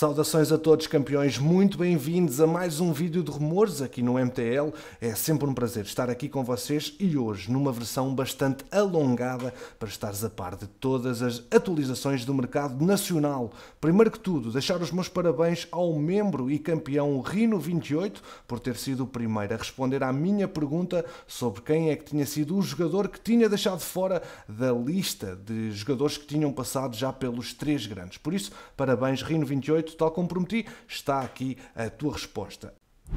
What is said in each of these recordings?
Saudações a todos, campeões, muito bem-vindos a mais um vídeo de rumores aqui no MTL. É sempre um prazer estar aqui com vocês e hoje numa versão bastante alongada para estares a par de todas as atualizações do mercado nacional. Primeiro que tudo, deixar os meus parabéns ao membro e campeão Rino28 por ter sido o primeiro a responder à minha pergunta sobre quem é que tinha sido o jogador que tinha deixado fora da lista de jogadores que tinham passado já pelos três grandes. Por isso, parabéns Rino28. Tal como prometi, está aqui a tua resposta.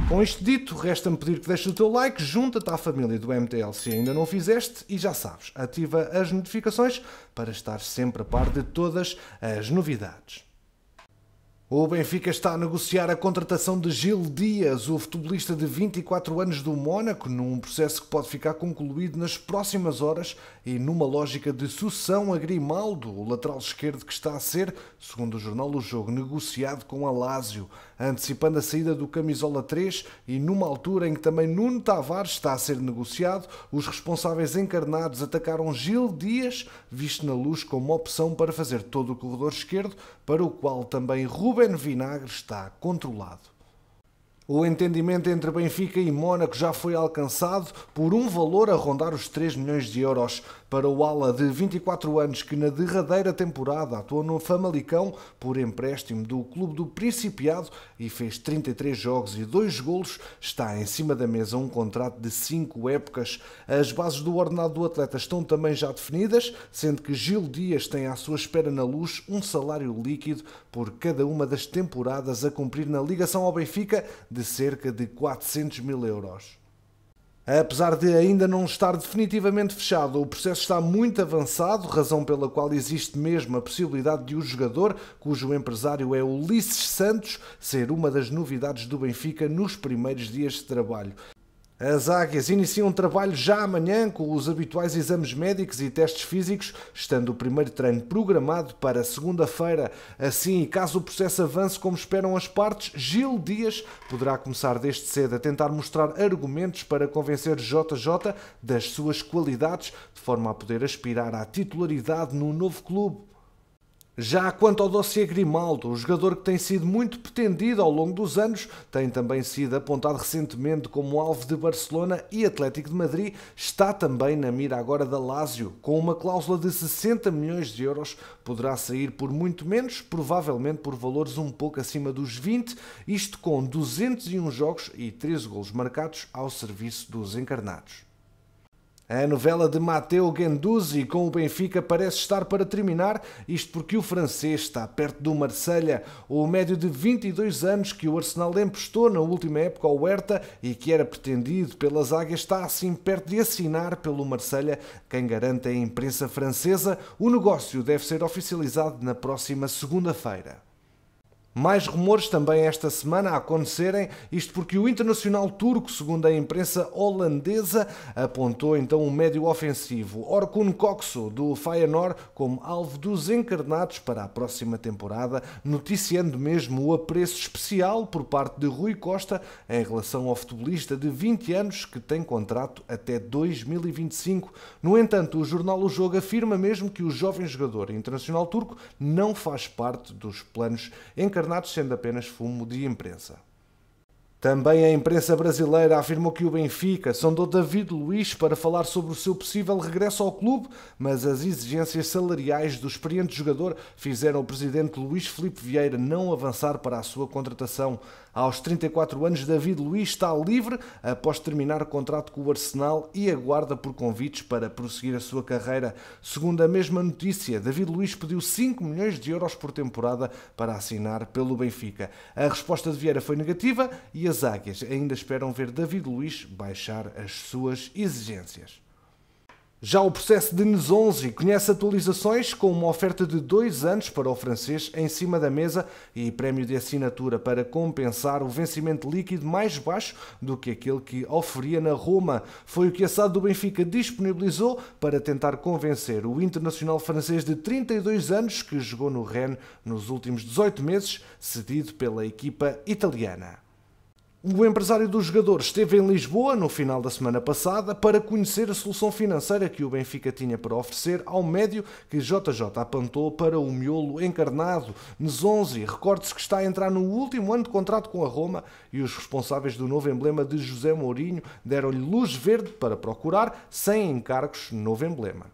Com isto dito, resta-me pedir que deixes o teu like, junta-te à família do MTL se ainda não o fizeste e já sabes, ativa as notificações para estar sempre a par de todas as novidades. O Benfica está a negociar a contratação de Gil Dias, o futebolista de 24 anos do Mónaco, num processo que pode ficar concluído nas próximas horas e numa lógica de sucessão a Grimaldo, o lateral esquerdo que está a ser, segundo o jornal O Jogo, negociado com a Lazio, antecipando a saída do camisola 3 e numa altura em que também Nuno Tavares está a ser negociado, os responsáveis encarnados atacaram Gil Dias, visto na Luz como opção para fazer todo o corredor esquerdo, para o qual também Ruben Vinagre está controlado. O entendimento entre Benfica e Mónaco já foi alcançado por um valor a rondar os 3 milhões de euros para o ala de 24 anos que na derradeira temporada atuou no Famalicão por empréstimo do Clube do Principiado e fez 33 jogos e 2 golos. Está em cima da mesa um contrato de 5 épocas. As bases do ordenado do atleta estão também já definidas, sendo que Gil Dias tem à sua espera na Luz um salário líquido por cada uma das temporadas a cumprir na ligação ao Benfica de cerca de 400 mil euros. Apesar de ainda não estar definitivamente fechado, o processo está muito avançado, razão pela qual existe mesmo a possibilidade de o jogador, cujo empresário é Ulisses Santos, ser uma das novidades do Benfica nos primeiros dias de trabalho. As Águias iniciam um trabalho já amanhã com os habituais exames médicos e testes físicos, estando o primeiro treino programado para segunda-feira. Assim, e caso o processo avance como esperam as partes, Gil Dias poderá começar desde cedo a tentar mostrar argumentos para convencer JJ das suas qualidades, de forma a poder aspirar à titularidade no novo clube. Já quanto ao dossiê Grimaldo, o jogador que tem sido muito pretendido ao longo dos anos, tem também sido apontado recentemente como alvo de Barcelona e Atlético de Madrid, está também na mira agora da Lazio, com uma cláusula de 60 milhões de euros, poderá sair por muito menos, provavelmente por valores um pouco acima dos 20, isto com 201 jogos e 13 golos marcados ao serviço dos encarnados. A novela de Matteo Guendouzi com o Benfica parece estar para terminar, isto porque o francês está perto do Marselha, o médio de 22 anos que o Arsenal emprestou na última época ao Hertha e que era pretendido pelas Águias está assim perto de assinar pelo Marselha, quem garante a imprensa francesa. O negócio deve ser oficializado na próxima segunda-feira. Mais rumores também esta semana a acontecerem, isto porque o internacional turco, segundo a imprensa holandesa, apontou então um médio ofensivo, Orkun Kökçü, do Feyenoord, como alvo dos encarnados para a próxima temporada, noticiando mesmo o apreço especial por parte de Rui Costa em relação ao futebolista de 20 anos que tem contrato até 2025. No entanto, o jornal O Jogo afirma mesmo que o jovem jogador internacional turco não faz parte dos planos encarnados, sendo apenas fumo de imprensa. Também a imprensa brasileira afirmou que o Benfica sondou David Luiz para falar sobre o seu possível regresso ao clube, mas as exigências salariais do experiente jogador fizeram o presidente Luís Filipe Vieira não avançar para a sua contratação. Aos 34 anos, David Luiz está livre após terminar o contrato com o Arsenal e aguarda por convites para prosseguir a sua carreira. Segundo a mesma notícia, David Luiz pediu 5 milhões de euros por temporada para assinar pelo Benfica. A resposta de Vieira foi negativa e as Águias ainda esperam ver David Luiz baixar as suas exigências. Já o processo de Nzonzi conhece atualizações com uma oferta de 2 anos para o francês em cima da mesa e prémio de assinatura para compensar o vencimento líquido mais baixo do que aquele que oferia na Roma. Foi o que a SAD do Benfica disponibilizou para tentar convencer o internacional francês de 32 anos que jogou no Rennes nos últimos 18 meses, cedido pela equipa italiana. O empresário do jogador esteve em Lisboa no final da semana passada para conhecer a solução financeira que o Benfica tinha para oferecer ao médio que JJ apontou para o miolo encarnado. Nesonzi, recorde-se que está a entrar no último ano de contrato com a Roma e os responsáveis do novo emblema de José Mourinho deram-lhe luz verde para procurar, sem encargos, novo emblema.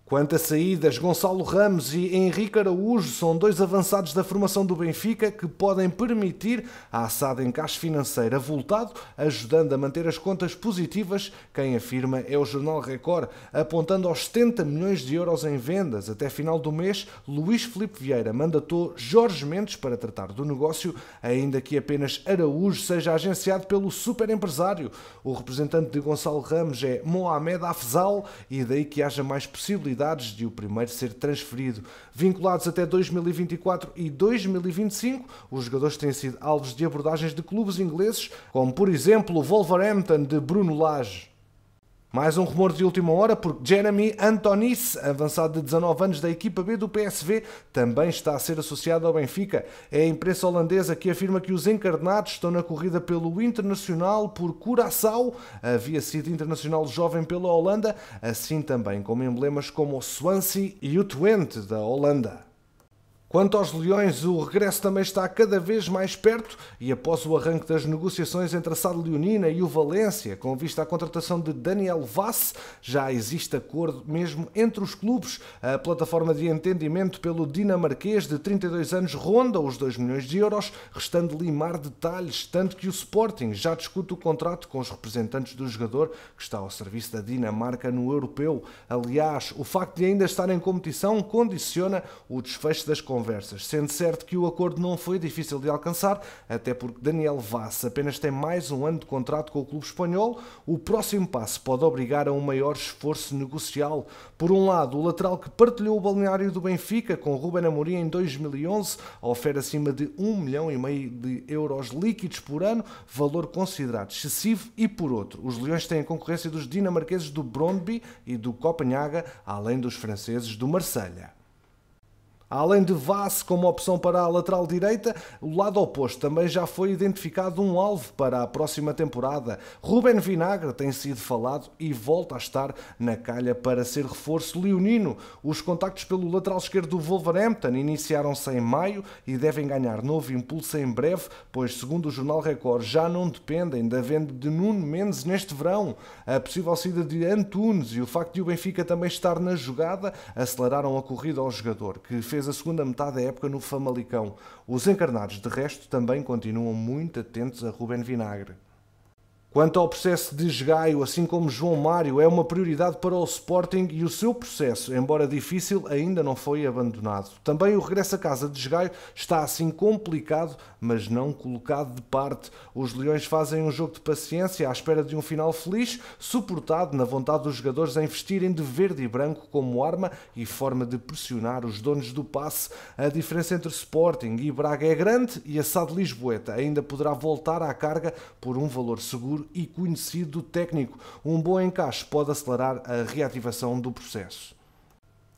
Quanto a saídas, Gonçalo Ramos e Henrique Araújo são dois avançados da formação do Benfica que podem permitir a assada encaixe financeiro avultado, ajudando a manter as contas positivas. Quem afirma é o jornal Record, apontando aos 70 milhões de euros em vendas. Até final do mês, Luís Filipe Vieira mandatou Jorge Mendes para tratar do negócio, ainda que apenas Araújo seja agenciado pelo superempresário. O representante de Gonçalo Ramos é Mohamed Afzal e daí que haja mais possibilidades de o primeiro ser transferido. Vinculados até 2024 e 2025, os jogadores têm sido alvos de abordagens de clubes ingleses, como por exemplo o Wolverhampton de Bruno Lage. Mais um rumor de última hora, porque Jeremy Antonis, avançado de 19 anos da equipa B do PSV, também está a ser associado ao Benfica. É a imprensa holandesa que afirma que os encarnados estão na corrida pelo Internacional por Curaçao. Havia sido internacional jovem pela Holanda, assim também como emblemas como o Swansea e o Twente da Holanda. Quanto aos Leões, o regresso também está cada vez mais perto e após o arranque das negociações entre a SAD Leonina e o Valência, com vista à contratação de Daniel Vaz, já existe acordo mesmo entre os clubes. A plataforma de entendimento pelo dinamarquês de 32 anos ronda os 2 milhões de euros, restando limar detalhes, tanto que o Sporting já discute o contrato com os representantes do jogador, que está ao serviço da Dinamarca no europeu. Aliás, o facto de ainda estar em competição condiciona o desfecho das conversas, sendo certo que o acordo não foi difícil de alcançar, até porque Daniel Vaz apenas tem mais um ano de contrato com o clube espanhol. O próximo passo pode obrigar a um maior esforço negocial. Por um lado, o lateral que partilhou o balneário do Benfica com Ruben Amorim em 2011 oferece acima de 1,5 milhão de euros líquidos por ano, valor considerado excessivo, e por outro, os Leões têm a concorrência dos dinamarqueses do Brøndby e do Copenhaga, além dos franceses do Marselha. Além de Vaz como opção para a lateral direita, o lado oposto também já foi identificado um alvo para a próxima temporada. Ruben Vinagre tem sido falado e volta a estar na calha para ser reforço leonino. Os contactos pelo lateral esquerdo do Wolverhampton iniciaram-se em maio e devem ganhar novo impulso em breve, pois, segundo o jornal Record, já não dependem da venda de Nuno Mendes neste verão. A possível saída de Antunes e o facto de o Benfica também estar na jogada aceleraram a corrida ao jogador, que fez a segunda metade da época no Famalicão. Os encarnados, de resto, também continuam muito atentos a Ruben Vinagre. Quanto ao processo de Esgaio, assim como João Mário, é uma prioridade para o Sporting e o seu processo, embora difícil, ainda não foi abandonado. Também o regresso a casa de Esgaio está assim complicado, mas não colocado de parte. Os Leões fazem um jogo de paciência à espera de um final feliz, suportado na vontade dos jogadores em vestirem de verde e branco como arma e forma de pressionar os donos do passe. A diferença entre Sporting e Braga é grande e a SAD Lisboeta ainda poderá voltar à carga por um valor seguro e conhecido do técnico. Um bom encaixe pode acelerar a reativação do processo.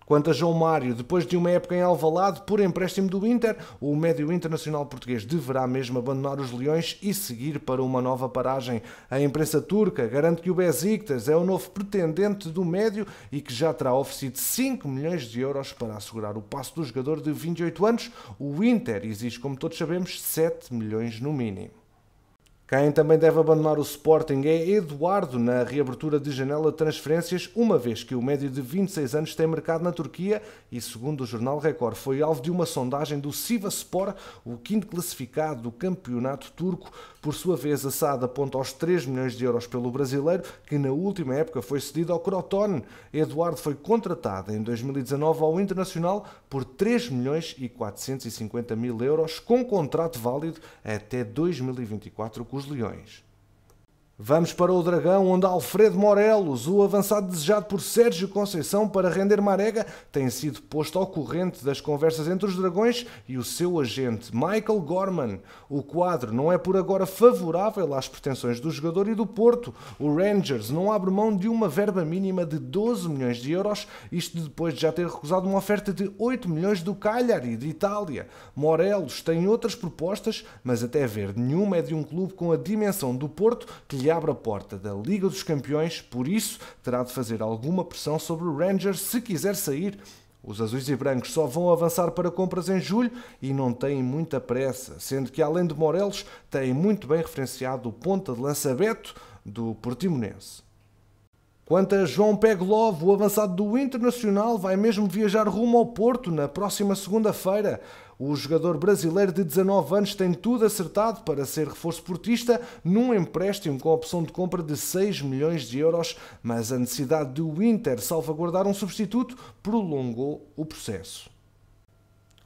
Quanto a João Mário, depois de uma época em Alvalade por empréstimo do Inter, o médio internacional português deverá mesmo abandonar os Leões e seguir para uma nova paragem. A imprensa turca garante que o Besiktas é o novo pretendente do médio e que já terá oferecido 5 milhões de euros para assegurar o passo do jogador de 28 anos. O Inter exige, como todos sabemos, 7 milhões no mínimo. Quem também deve abandonar o Sporting é Eduardo na reabertura de janela de transferências, uma vez que o médio de 26 anos tem mercado na Turquia e, segundo o jornal Record, foi alvo de uma sondagem do Sivasspor, o quinto classificado do campeonato turco. Por sua vez, a SAD aponta aos 3 milhões de euros pelo brasileiro, que na última época foi cedido ao Crotone. Eduardo foi contratado em 2019 ao Internacional por 3 milhões e 450 mil euros, com contrato válido até 2024 com os Leões. Vamos para o Dragão, onde Alfredo Morelos, o avançado desejado por Sérgio Conceição para render Marega, tem sido posto ao corrente das conversas entre os Dragões e o seu agente, Michael Gorman. O quadro não é por agora favorável às pretensões do jogador e do Porto. O Rangers não abre mão de uma verba mínima de 12 milhões de euros, isto depois de já ter recusado uma oferta de 8 milhões do Cagliari, de Itália. Morelos tem outras propostas, mas até ver nenhuma é de um clube com a dimensão do Porto, que lhe abre a porta da Liga dos Campeões, por isso terá de fazer alguma pressão sobre o Rangers se quiser sair. Os azuis e brancos só vão avançar para compras em julho e não têm muita pressa, sendo que além de Morelos têm muito bem referenciado o ponta de lança Beto do Portimonense. Quanto a João Peglov, o avançado do Internacional vai mesmo viajar rumo ao Porto na próxima segunda-feira. O jogador brasileiro de 19 anos tem tudo acertado para ser reforço portista num empréstimo com opção de compra de 6 milhões de euros, mas a necessidade do Inter salvaguardar um substituto prolongou o processo.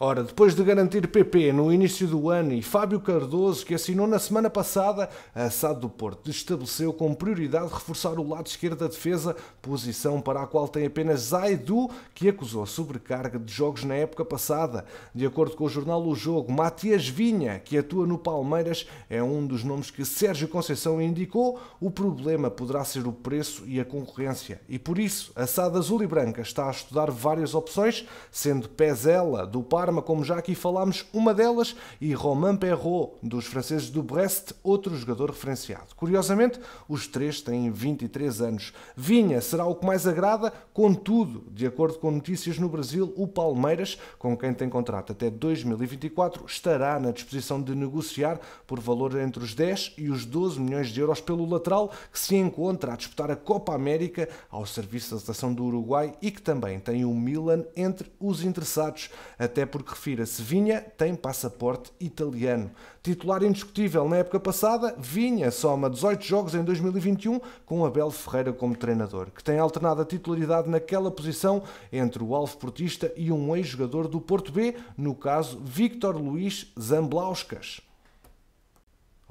Ora, depois de garantir PP no início do ano e Fábio Cardoso, que assinou na semana passada, a SAD do Porto estabeleceu como prioridade reforçar o lado esquerdo da defesa, posição para a qual tem apenas Zaidu, que acusou sobrecarga de jogos na época passada. De acordo com o jornal O Jogo, Matias Vinha, que atua no Palmeiras, é um dos nomes que Sérgio Conceição indicou. O problema poderá ser o preço e a concorrência. E por isso, a SAD azul e branca está a estudar várias opções, sendo Pezela, do Parma, como já aqui falámos, uma delas, e Romain Perrault, dos franceses do Brest, outro jogador referenciado. Curiosamente, os três têm 23 anos. Vinha será o que mais agrada, contudo, de acordo com notícias no Brasil, o Palmeiras, com quem tem contrato até 2024, estará na disposição de negociar por valor entre os 10 e os 12 milhões de euros pelo lateral, que se encontra a disputar a Copa América ao serviço da seleção do Uruguai e que também tem o Milan entre os interessados, até porque refira-se Vinha tem passaporte italiano. Titular indiscutível na época passada, Vinha soma 18 jogos em 2021 com Abel Ferreira como treinador, que tem alternado a titularidade naquela posição entre o alvo portista e um ex-jogador do Porto B, no caso Victor Luís Zamblauskas.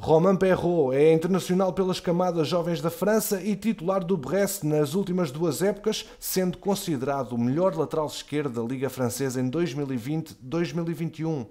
Romain Perrault é internacional pelas camadas jovens da França e titular do Brest nas últimas duas épocas, sendo considerado o melhor lateral esquerdo da Liga Francesa em 2020-2021.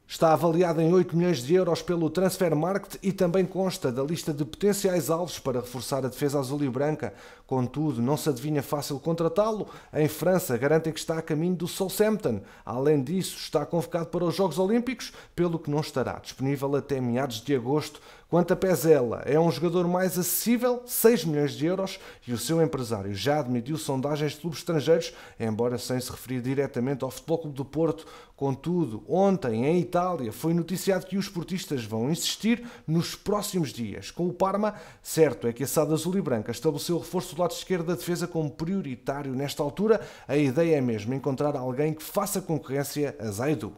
Está avaliado em 8 milhões de euros pelo Transfermarkt e também consta da lista de potenciais alvos para reforçar a defesa azul e branca. Contudo, não se adivinha fácil contratá-lo. Em França, garantem que está a caminho do Southampton. Além disso, está convocado para os Jogos Olímpicos, pelo que não estará disponível até meados de agosto. Quanto a Pezela, é um jogador mais acessível, 6 milhões de euros, e o seu empresário já admitiu sondagens de clubes estrangeiros, embora sem se referir diretamente ao Futebol Clube do Porto. Contudo, ontem, em Itália, foi noticiado que os portistas vão insistir nos próximos dias. Com o Parma, certo é que a SAD azul e branca estabeleceu o reforço do lado esquerdo da defesa como prioritário nesta altura. A ideia é mesmo encontrar alguém que faça concorrência a Zaidu.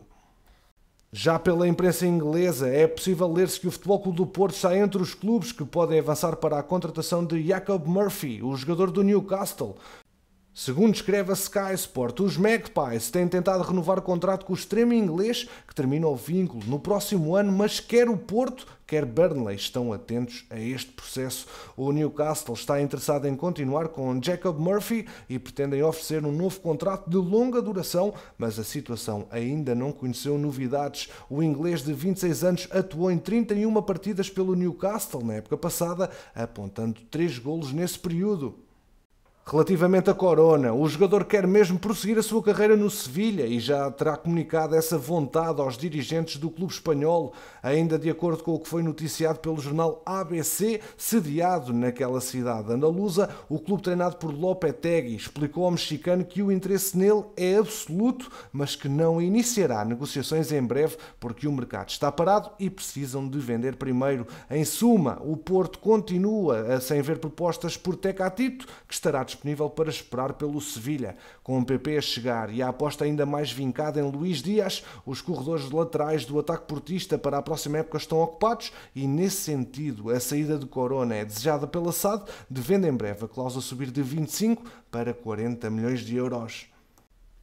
Já pela imprensa inglesa, é possível ler-se que o Futebol Clube do Porto está entre os clubes que podem avançar para a contratação de Jacob Murphy, o jogador do Newcastle. Segundo escreve a Sky Sport, os Magpies têm tentado renovar o contrato com o extremo inglês, que termina o vínculo no próximo ano, mas quer o Porto, quer Burnley estão atentos a este processo. O Newcastle está interessado em continuar com Jacob Murphy e pretendem oferecer um novo contrato de longa duração, mas a situação ainda não conheceu novidades. O inglês de 26 anos atuou em 31 partidas pelo Newcastle na época passada, apontando 3 golos nesse período. Relativamente a Corona, o jogador quer mesmo prosseguir a sua carreira no Sevilha e já terá comunicado essa vontade aos dirigentes do clube espanhol, ainda de acordo com o que foi noticiado pelo jornal ABC, sediado naquela cidade andaluza. O clube treinado por Lopetegui explicou ao mexicano que o interesse nele é absoluto, mas que não iniciará negociações em breve porque o mercado está parado e precisam de vender primeiro. Em suma, o Porto continua sem ver propostas por Tecatito, que estará disponível para esperar pelo Sevilha. Com o PP a chegar e a aposta ainda mais vincada em Luís Dias, os corredores laterais do ataque portista para a próxima época estão ocupados e, nesse sentido, a saída de Corona é desejada pela SAD, devendo em breve a cláusula subir de 25 para 40 milhões de euros.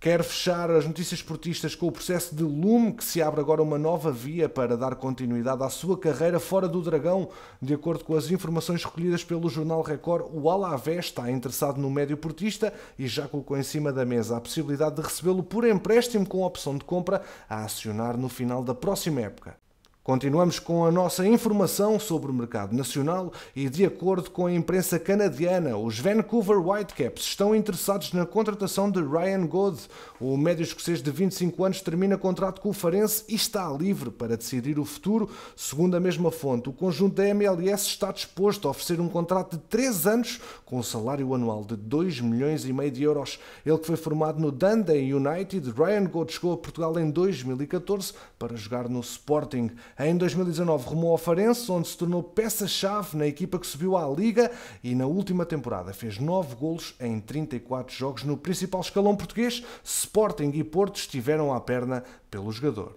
Quero fechar as notícias esportistas com o processo de Lume, que se abre agora uma nova via para dar continuidade à sua carreira fora do Dragão. De acordo com as informações recolhidas pelo Jornal Record, o Alavés está interessado no médio portista e já colocou em cima da mesa a possibilidade de recebê-lo por empréstimo com opção de compra a acionar no final da próxima época. Continuamos com a nossa informação sobre o mercado nacional e, de acordo com a imprensa canadiana, os Vancouver Whitecaps estão interessados na contratação de Ryan Goode. O médio escocês de 25 anos termina contrato com o Farense e está livre para decidir o futuro. Segundo a mesma fonte, o conjunto da MLS está disposto a oferecer um contrato de 3 anos com um salário anual de 2,5 milhões de euros. Ele que foi formado no Dundee United, Ryan Goode chegou a Portugal em 2014 para jogar no Sporting. Em 2019 rumou ao Farense, onde se tornou peça-chave na equipa que subiu à Liga e na última temporada fez 9 golos em 34 jogos no principal escalão português. Sporting e Porto estiveram à perna pelo jogador.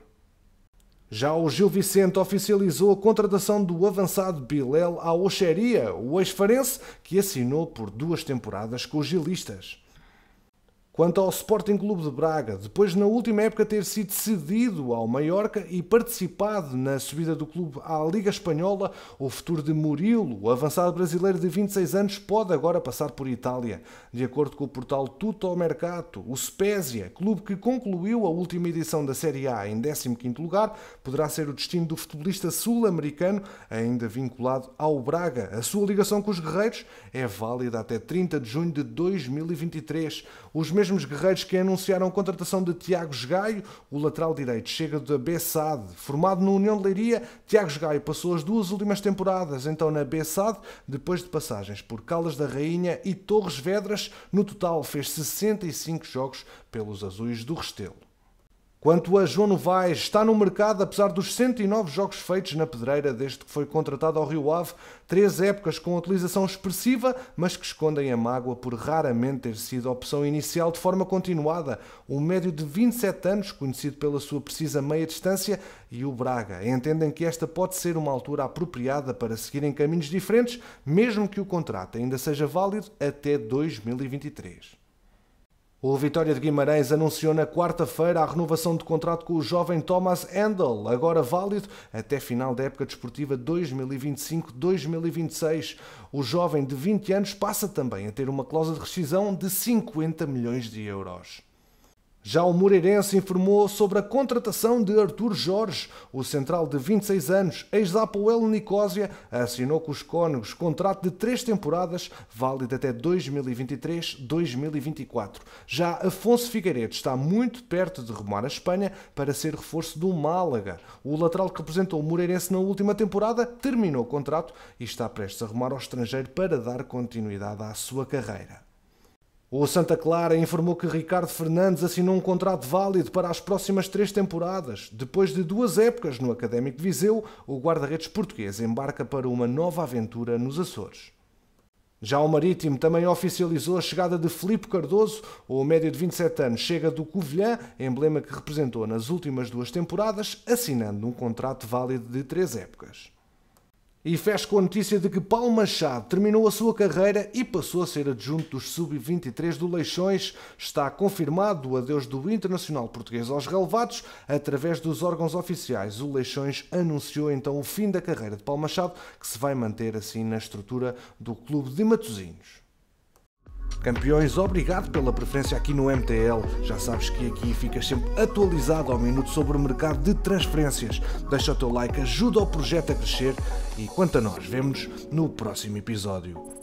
Já o Gil Vicente oficializou a contratação do avançado Bilel ao Oxeria, o ex-farense que assinou por 2 temporadas com os gilistas. Quanto ao Sporting Clube de Braga, depois de na última época ter sido cedido ao Mallorca e participado na subida do clube à Liga Espanhola, o futuro de Murilo, o avançado brasileiro de 26 anos, pode agora passar por Itália. De acordo com o portal Tuttomercato, o Spezia, clube que concluiu a última edição da Série A em 15º lugar, poderá ser o destino do futebolista sul-americano, ainda vinculado ao Braga. A sua ligação com os guerreiros é válida até 30 de junho de 2023. Os mesmos guerreiros que anunciaram a contratação de Tiago Gaio, o lateral direito chega da Bessade. Formado no União de Leiria, Tiago Gaio passou as 2 últimas temporadas então na Bessade, depois de passagens por Caldas da Rainha e Torres Vedras. No total fez 65 jogos pelos azuis do Restelo. Quanto a João Novaes, está no mercado apesar dos 109 jogos feitos na pedreira desde que foi contratado ao Rio Ave, 3 épocas com utilização expressiva, mas que escondem a mágoa por raramente ter sido a opção inicial de forma continuada. O médio de 27 anos, conhecido pela sua precisa meia distância, e o Braga entendem que esta pode ser uma altura apropriada para seguirem caminhos diferentes, mesmo que o contrato ainda seja válido até 2023. O Vitória de Guimarães anunciou na quarta-feira a renovação de contrato com o jovem Thomas Hendel, agora válido até final da época desportiva 2025-2026. O jovem de 20 anos passa também a ter uma cláusula de rescisão de 50 milhões de euros. Já o Moreirense informou sobre a contratação de Artur Jorge. O central de 26 anos, ex-Apoel Nicósia, assinou com os Cónegos contrato de 3 temporadas, válido até 2023-2024. Já Afonso Figueiredo está muito perto de rumar à Espanha para ser reforço do Málaga. O lateral que representou o Moreirense na última temporada terminou o contrato e está prestes a rumar ao estrangeiro para dar continuidade à sua carreira. O Santa Clara informou que Ricardo Fernandes assinou um contrato válido para as próximas 3 temporadas. Depois de 2 épocas no Académico de Viseu, o guarda-redes português embarca para uma nova aventura nos Açores. Já o Marítimo também oficializou a chegada de Filipe Cardoso. O médio de 27 anos chega do Covilhã, emblema que representou nas últimas 2 temporadas, assinando um contrato válido de 3 épocas. E fecho com a notícia de que Paulo Machado terminou a sua carreira e passou a ser adjunto dos sub-23 do Leixões. Está confirmado o adeus do internacional português aos relevados. Através dos órgãos oficiais, o Leixões anunciou então o fim da carreira de Paulo Machado, que se vai manter assim na estrutura do clube de Matosinhos. Campeões, obrigado pela preferência aqui no MTL. Já sabes que aqui ficas sempre atualizado ao minuto sobre o mercado de transferências. Deixa o teu like, ajuda o projeto a crescer e quanto a nós, vemo-nos no próximo episódio.